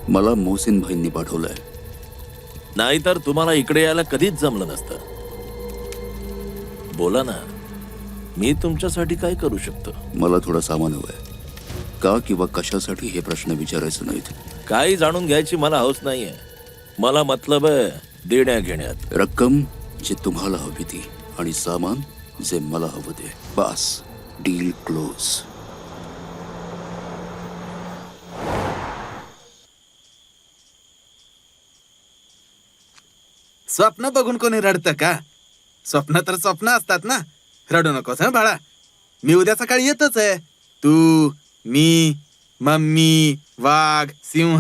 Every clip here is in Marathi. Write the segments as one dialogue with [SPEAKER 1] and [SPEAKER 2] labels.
[SPEAKER 1] मला मोहसिन भाईंनी पाठवलंय.
[SPEAKER 2] नाहीतर तुम्हाला इकडे यायला कधीच जमलं नसतं. बोला ना, मी तुमच्यासाठी काय करू शकतो?
[SPEAKER 1] मला थोडं सामान हवंय. का किंवा कशासाठी हे प्रश्न विचारायचे नाहीत.
[SPEAKER 2] काही जाणून घ्यायची मला हौस नाहीये. मला मतलब आहे देण्या घेण्यात.
[SPEAKER 1] रक्कम जे तुम्हाला हवी ती आणि सामान जे मला हवं ते. बस, डील क्लोज.
[SPEAKER 3] स्वप्न बघून कोणी रडतं का? स्वप्न तर स्वप्न असतात ना. रडू नकोस हं बाळा. मी उद्या सकाळी येतच आहे. तू, मी, मम्मी, वाघ, सिंह.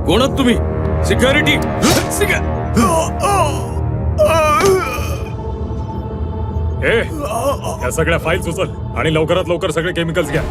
[SPEAKER 4] कोण आहात तुम्ही? सिक्युरिटी.
[SPEAKER 5] या सगळ्या फाईल्स उचल आणि लवकरात लवकर सगळे केमिकल्स घ्या.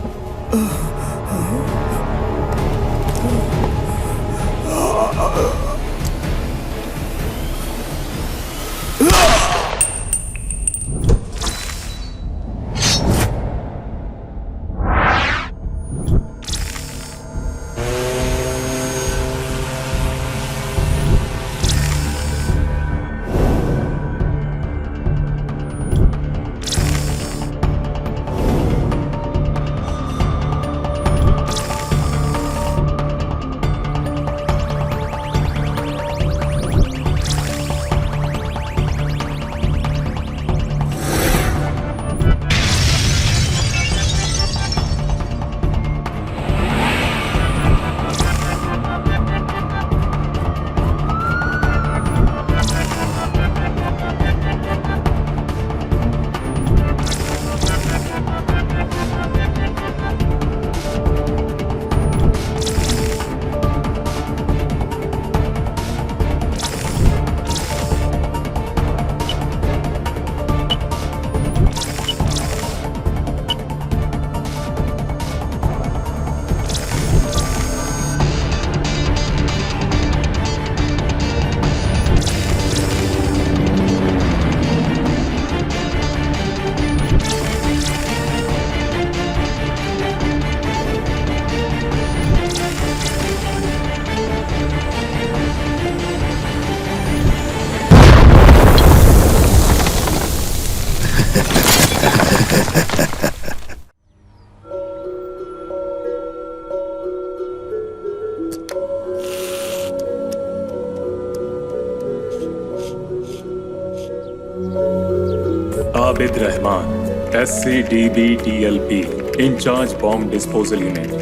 [SPEAKER 5] Abid Rahman, SCDB-TLP, in charge bomb disposal unit.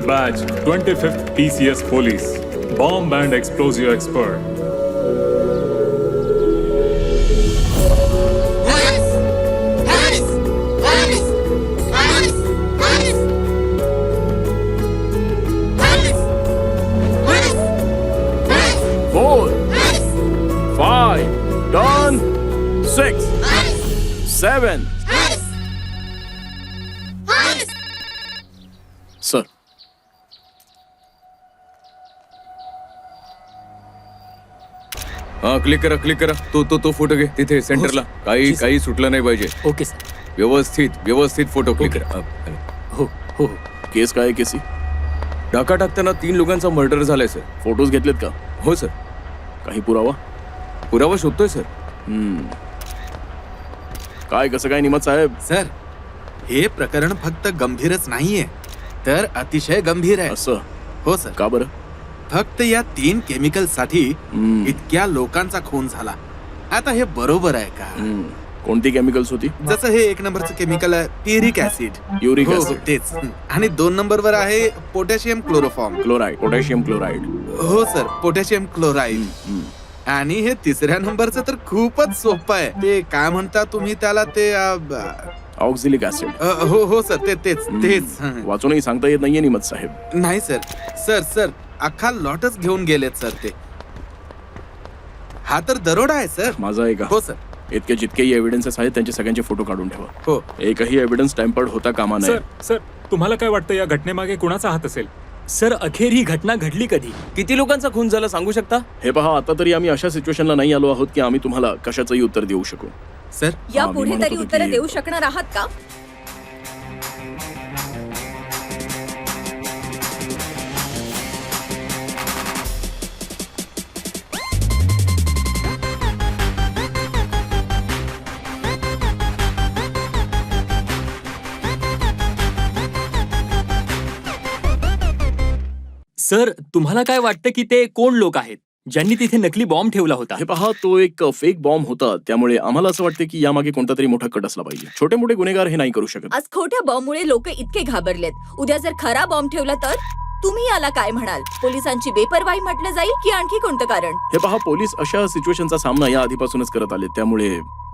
[SPEAKER 5] Badge 25th PCS Police, bomb and explosive expert.
[SPEAKER 2] Sir,
[SPEAKER 4] हा, क्लिक करा. तो फोटो घे तिथे सेंटरला. काही सुटलं नाही पाहिजे.
[SPEAKER 2] Okay sir.
[SPEAKER 4] व्यवस्थित फोटो क्लिक करा.
[SPEAKER 2] हो. केस काय केसी?
[SPEAKER 4] टाका टाकताना 3 लोकांचा मर्डर झालाय सर.
[SPEAKER 2] फोटोज घेतलेत का?
[SPEAKER 4] हो सर.
[SPEAKER 2] काही पुरावा
[SPEAKER 4] शोधतोय सर.
[SPEAKER 2] काय कसं काय निमत साहेब?
[SPEAKER 3] सर, हे प्रकरण फक्त गंभीरच नाहीये, तर अतिशय गंभीर आहे.
[SPEAKER 2] असं?
[SPEAKER 3] हो सर.
[SPEAKER 2] का बरं?
[SPEAKER 3] फक्त या 3 केमिकल साठी इतक्या लोकांचा खून झाला. आता हे बरोबर आहे का?
[SPEAKER 2] कोणती केमिकल्स होती?
[SPEAKER 3] जसं हे 1 नंबरचं केमिकल आहे प्युरिक ऍसिड.
[SPEAKER 2] युरिक
[SPEAKER 3] हो,
[SPEAKER 2] ऍसिड.
[SPEAKER 3] तेच. आणि 2 नंबरवर आहे पोटॅशियम क्लोरोफॉर्म.
[SPEAKER 2] Potassium chloride.
[SPEAKER 3] हो सर, पोटॅशियम क्लोराईड. आणि हे 3ऱ्या नंबरचं तर खूपच सोपं आहे. ते काय म्हणता तुम्ही त्याला? ते
[SPEAKER 4] ऑक्झिलिक ऍसिड.
[SPEAKER 3] हो हो सर, तेच.
[SPEAKER 4] वाचूनही सांगता येत नाहीये निमत साहेब.
[SPEAKER 3] नाही सर अख्खा लॉटच घेऊन गेलेत सर ते. हा तर दरोडा आहे सर.
[SPEAKER 4] माझा ऐका.
[SPEAKER 3] हो सर.
[SPEAKER 4] इतके जितकेही एव्हिडन्सेस आहेत त्यांचे सगळ्यांचे फोटो काढून ठेवा.
[SPEAKER 3] हो.
[SPEAKER 4] एकही एव्हिडन्स टॅम्पर्ड होता कामा नये.
[SPEAKER 5] सर तुम्हाला काय वाटतं या घटनेमागे कुणाचा हात असेल?
[SPEAKER 6] सर अखेर ही घटना घडली कधी? किती लोकांचा खून झाला सांगू शकता?
[SPEAKER 4] हे पहा, आता तरी आम्ही अशा सिच्युएशनला नाही आलो आहोत की आम्ही तुम्हाला कशाचंही उत्तर देऊ शकू.
[SPEAKER 3] सर
[SPEAKER 7] या
[SPEAKER 4] हा, मी
[SPEAKER 7] पुढे
[SPEAKER 4] म्हणत
[SPEAKER 7] तरी
[SPEAKER 4] होतो
[SPEAKER 7] उत्तर
[SPEAKER 4] की-
[SPEAKER 7] देऊ शकणार आहात का?
[SPEAKER 6] सर तुम्हाला काय वाटतं की ते कोण लोक आहेत ज्यांनी तिथे नकली बॉम्ब ठेवला होता?
[SPEAKER 4] हे पहा, तो एक फेक बॉम्ब होता, त्यामुळे आम्हाला असं वाटतं की यामागे कोणता तरी मोठा कट असला पाहिजे. छोटे मोठे गुन्हेगार हे नाही करू शकत.
[SPEAKER 7] आज खोट्या बॉम्बमुळे लोक इतके घाबरलेत. उद्या जर खरा बॉम्ब ठेवला तर तुम्ही याला काय म्हणाल? पोलिसांची बेपरवाही म्हटलं जाईल की आणखी कोणतं कारण?
[SPEAKER 4] हे पहा, पोलीस अशा सिच्युएशनचा सामना या आधीपासूनच करत आले, त्यामुळे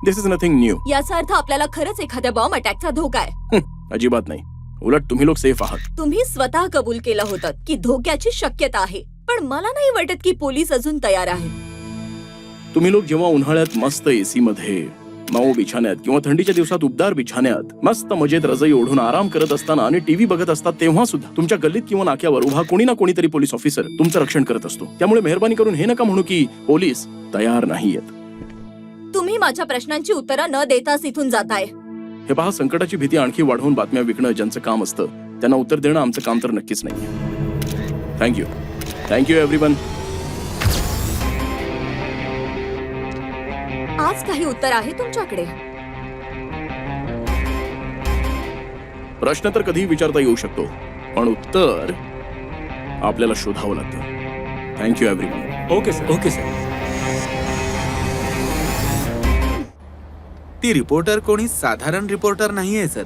[SPEAKER 4] दिस इज नथिंग न्यू.
[SPEAKER 7] याचा अर्थ आपल्याला खरंच एखाद्या बॉम्ब अटॅकचा धोका आहे.
[SPEAKER 4] अजिबात नाही. उलट तुम्ही लोक सेफ आहात.
[SPEAKER 7] तुम्ही स्वतः कबूल केलं होतं की धोक्याची शक्यता आहे, पण मला नाही वाटत की पोलीस अजून तयार आहेत.
[SPEAKER 4] तुम्ही लोक जेव्हा उन्हाळ्यात मस्त एसी मध्ये, मऊ बिछाण्यात किंवा थंडीच्या दिवसात उबदार बिछाण्यात मस्त मजेत रजई ओढून आराम करत असताना आणि टीव्ही बघत असतात, तेव्हा सुद्धा तुमच्या गल्लीत किंवा नाक्यावर उभा कोणी ना कोणीतरी पोलीस ऑफिसर तुमचं रक्षण करत असतो. त्यामुळे मेहरबानी करून हे नका म्हणू की पोलीस तयार नाहीयेत.
[SPEAKER 7] तुम्ही माझ्या प्रश्नांची उत्तरं न देताच इथून जाताय.
[SPEAKER 4] हे पहा, संकटाची भीती आणखी वाढवून बातम्या विकणं ज्यांचं काम असतं त्यांना उत्तर देणं आमचं काम तर नक्कीच नाही. Thank you everyone.
[SPEAKER 7] आज काही उत्तर आहे तुमच्याकडे?
[SPEAKER 4] प्रश्न तर कधीही विचारता येऊ शकतो, पण उत्तर आपल्याला शोधावं लागतं. Thank you everyone.
[SPEAKER 5] Okay sir.
[SPEAKER 6] Okay sir.
[SPEAKER 3] ती रिपोर्टर कोणी साधारण रिपोर्टर नाहीये सर.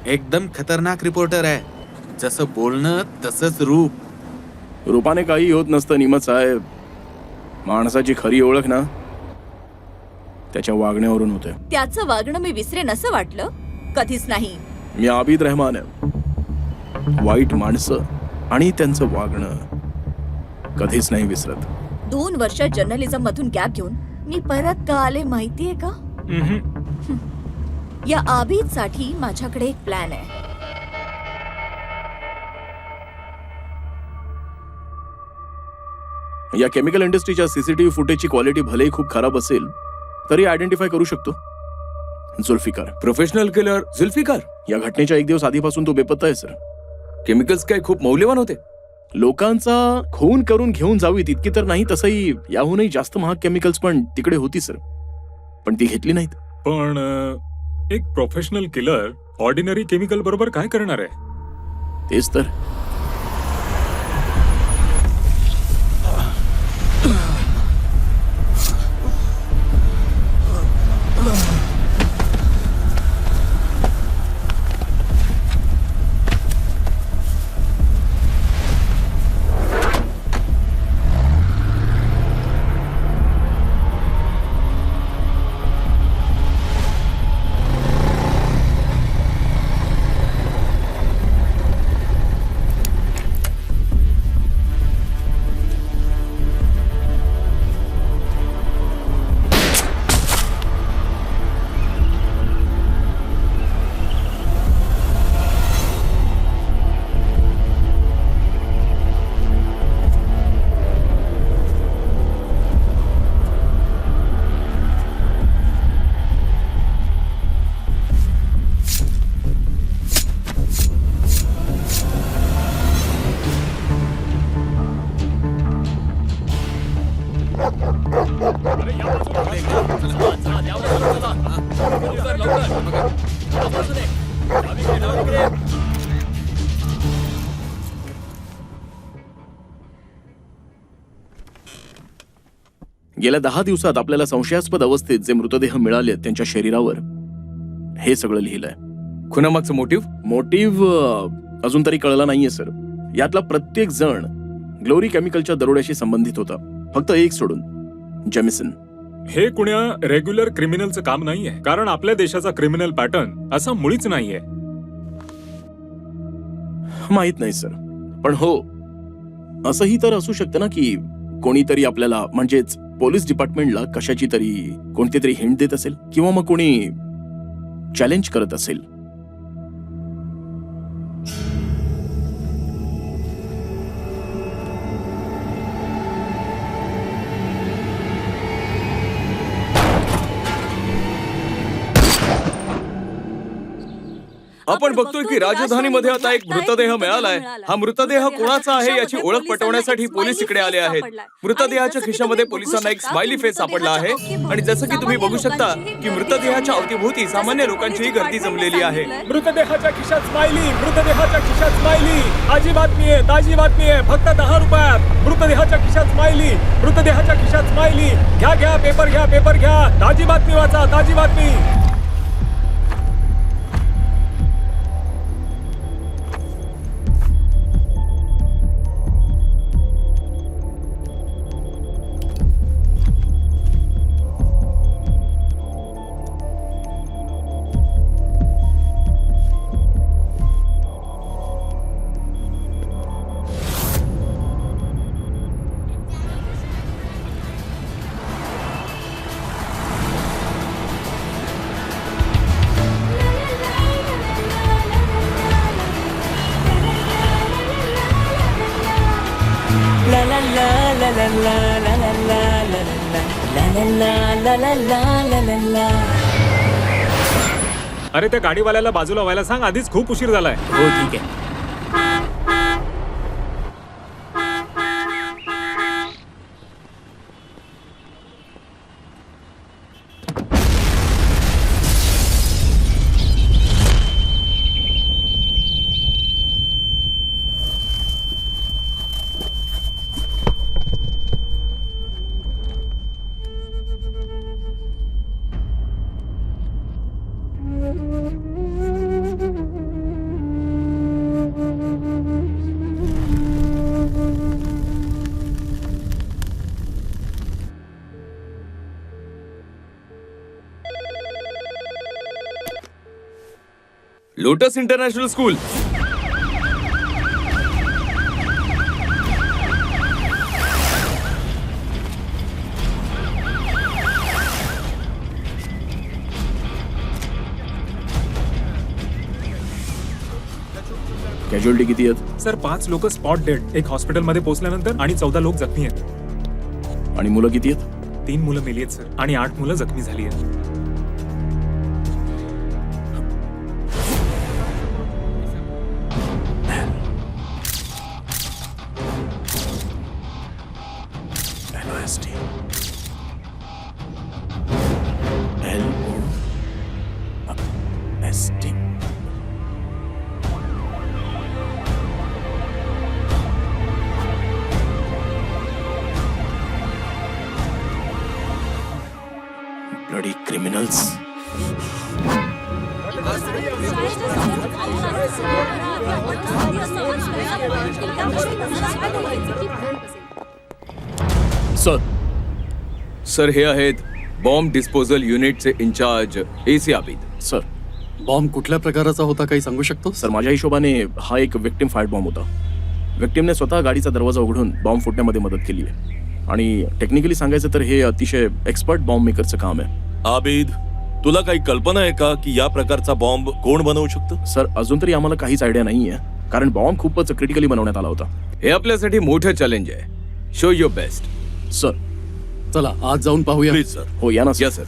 [SPEAKER 3] एकदम खतरनाक रिपोर्टर आहे. जसं बोलणं तसंच रूप.
[SPEAKER 4] रूपाने काही होत नसतं निमत साहेब. माणसाची खरी ओळख ना त्याच्या वागण्यावरून होते.
[SPEAKER 7] त्याचं वागणं मी विसरेन असं वाटलं? कधीच नाही.
[SPEAKER 4] मी आबिद रहमान आहे. वाईट माणसं आणि त्यांचं वागणं कधीच नाही विसरत.
[SPEAKER 7] 2 वर्ष जर्नलिझम मधून गॅप घेऊन मी परत का आले माहितीये का? या आबिद साठी माझ्याकडे एक प्लॅन आहे.
[SPEAKER 4] या केमिकल इंडस्ट्रीच्या सीसीटीव्ही फुटेजची क्वालिटी भलेही खूप खराब असेल तरी आयडेंटिफाय करू शकतो. Zulfikar,
[SPEAKER 8] professional killer Zulfikar.
[SPEAKER 4] या घटनेच्या 1 दिवस आधीपासून तो बेपत्ता आहे सर.
[SPEAKER 8] केमिकल्स काय खूप मौल्यवान होते?
[SPEAKER 4] लोकांचा खून करून घेऊन जावी तितकी तर नाही, तसंही याहूनही जास्त महाग केमिकल्स पण तिकडे होती सर, पण ती घेतली नाहीत.
[SPEAKER 5] पण एक प्रोफेशनल किलर ऑर्डिनरी केमिकल बरोबर काय करणार आहे?
[SPEAKER 4] तेच तर. गेल्या 10 दिवसात आपल्याला संशयास्पद अवस्थेत जे मृतदेह मिळाले त्यांच्या शरीरावर हे सगळं लिहिलंय.
[SPEAKER 8] खुनामागचं मोटिव्ह
[SPEAKER 4] अजून तरी कळला नाहीये सर. यातला प्रत्येक जण ग्लोरी केमिकलच्या दरोड्याशी संबंधित होता, फक्त एक सोडून, जेमिसन.
[SPEAKER 5] हे कुण्या रेग्युलर क्रिमिनलचं काम नाहीये, कारण आपल्या देशाचा क्रिमिनल पॅटर्न असा मुळीच नाहीये.
[SPEAKER 4] माहित नाही सर, पण हो असंही तर असू शकतं ना की कोणीतरी आपल्याला म्हणजेच पोलीस डिपार्टमेंटला कशाची तरी कोणती तरी हिंट देत असेल किंवा मग कोणी चॅलेंज करत असेल.
[SPEAKER 8] आपण बघतोय की राजधानीमध्ये आता एक मृतदेह मिळालाय. हा मृतदेह कोणाचा आहे याची ओळख पटवण्यासाठी पोलीस इकडे आले आहेत. मृतदेहाच्या खिशामध्ये पोलिसांना एक स्माइली फेस सापडला आहे आणि जसं की तुम्ही बघू शकता की मृतदेहाच्या अवतीभोवती सामान्य लोकांचीही गर्दी जमलेली आहे.
[SPEAKER 5] मृतदेहाच्या खिशात स्माइली, मृतदेहाच्या खिशात स्माइली. ताजी बातमी आहे, ताजी बातमी आहे. फक्त 10 रुपयात मृतदेहाच्या खिशात स्माइली, मृतदेहाच्या खिशात स्माइली. घ्या घ्या, पेपर घ्या, पेपर घ्या. ताजी बातमी वाचा, ताजी बातमी. अरे त्या गाडीवाल्याला बाजूला व्हायला सांग, आधीच खूप उशीर झालाय.
[SPEAKER 6] हो ठीक आहे.
[SPEAKER 8] Lotus international school.
[SPEAKER 4] कॅज्युअलिटी किती आहेत
[SPEAKER 5] सर 5 लोक स्पॉट डेड, एक हॉस्पिटलमध्ये पोहोचल्यानंतर, आणि 14 लोक जखमी आहेत.
[SPEAKER 4] आणि मुलं किती आहेत?
[SPEAKER 5] 3 मुलं मेली आहेत सर, आणि 8 मुलं जखमी झाली आहेत.
[SPEAKER 4] Bloody criminals.
[SPEAKER 8] सर हे आहेत बॉम्ब डिस्पोजल युनिटचे in charge AC Abid.
[SPEAKER 4] Sir
[SPEAKER 9] bomb कुठल्या प्रकाराचा होता काही सांगू शकतो?
[SPEAKER 4] सर माझ्या हिशोबाने हा एक विक्टिम फायर बॉम्ब होता. विक्टिमने स्वतः गाडीचा दरवाजा उघडून बॉम्ब फुटण्यामध्ये मदत केली आहे. आणि टेक्निकली सांगायचं तर हे अतिशय एक्सपर्ट बॉम्ब मेकरचं काम आहे.
[SPEAKER 2] आबिद, तुला काही कल्पना आहे का की या प्रकारचा बॉम्ब कोण बनवू शकतं?
[SPEAKER 4] सर अजून तरी आम्हाला काहीच आयडिया नाहीये, कारण बॉम्ब खूपच क्रिटिकली बनवण्यात आला होता.
[SPEAKER 8] हे आपल्यासाठी मोठं चॅलेंज आहे. Show your best.
[SPEAKER 4] सर
[SPEAKER 9] चला आज जाऊन पाहूया.
[SPEAKER 2] Please sir.
[SPEAKER 4] हो या ना
[SPEAKER 8] या सर.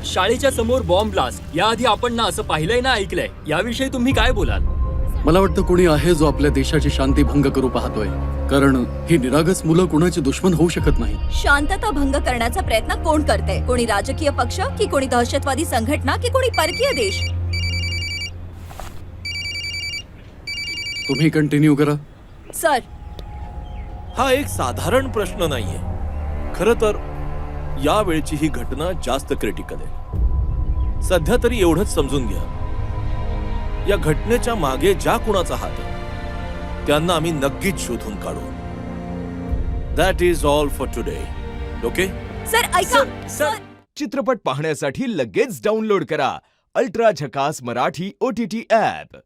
[SPEAKER 6] शाळेच्या समोर बॉम्ब ब्लास्ट याआधी आपण ना असं पाहिलंय ना ऐकलंय, याविषयी तुम्ही काय बोलाल?
[SPEAKER 9] मला वाटतं कोणी आहे जो आपल्या देशाची शांती भंग करू पाहतोय, कारण ही निरागस मुलं कुणाची दुश्मन होऊ शकत नाही.
[SPEAKER 7] शांतता भंग करण्याचा प्रयत्न कोण करते? कोणी राजकीय पक्ष की कोणी दहशतवादी संघटना की कोणी परकीय देश?
[SPEAKER 9] तुम्ही कंटिन्यू करा.
[SPEAKER 7] सर,
[SPEAKER 2] हा एक साधारण प्रश्न नाहीये. खरं तर यावेळची ही घटना जास्त क्रिटिकल आहे. सध्या तरी एवढंच समजून घ्या, या घटनेच्या मागे ज्या कुणाचा हात आहे त्यांना आम्ही नक्कीच शोधून काढू. That is all for today. Okay.
[SPEAKER 7] Sir ऐका. सर,
[SPEAKER 10] चित्रपट पाहण्यासाठी लगेच डाउनलोड करा अल्ट्रा झकास मराठी OTT ऍप.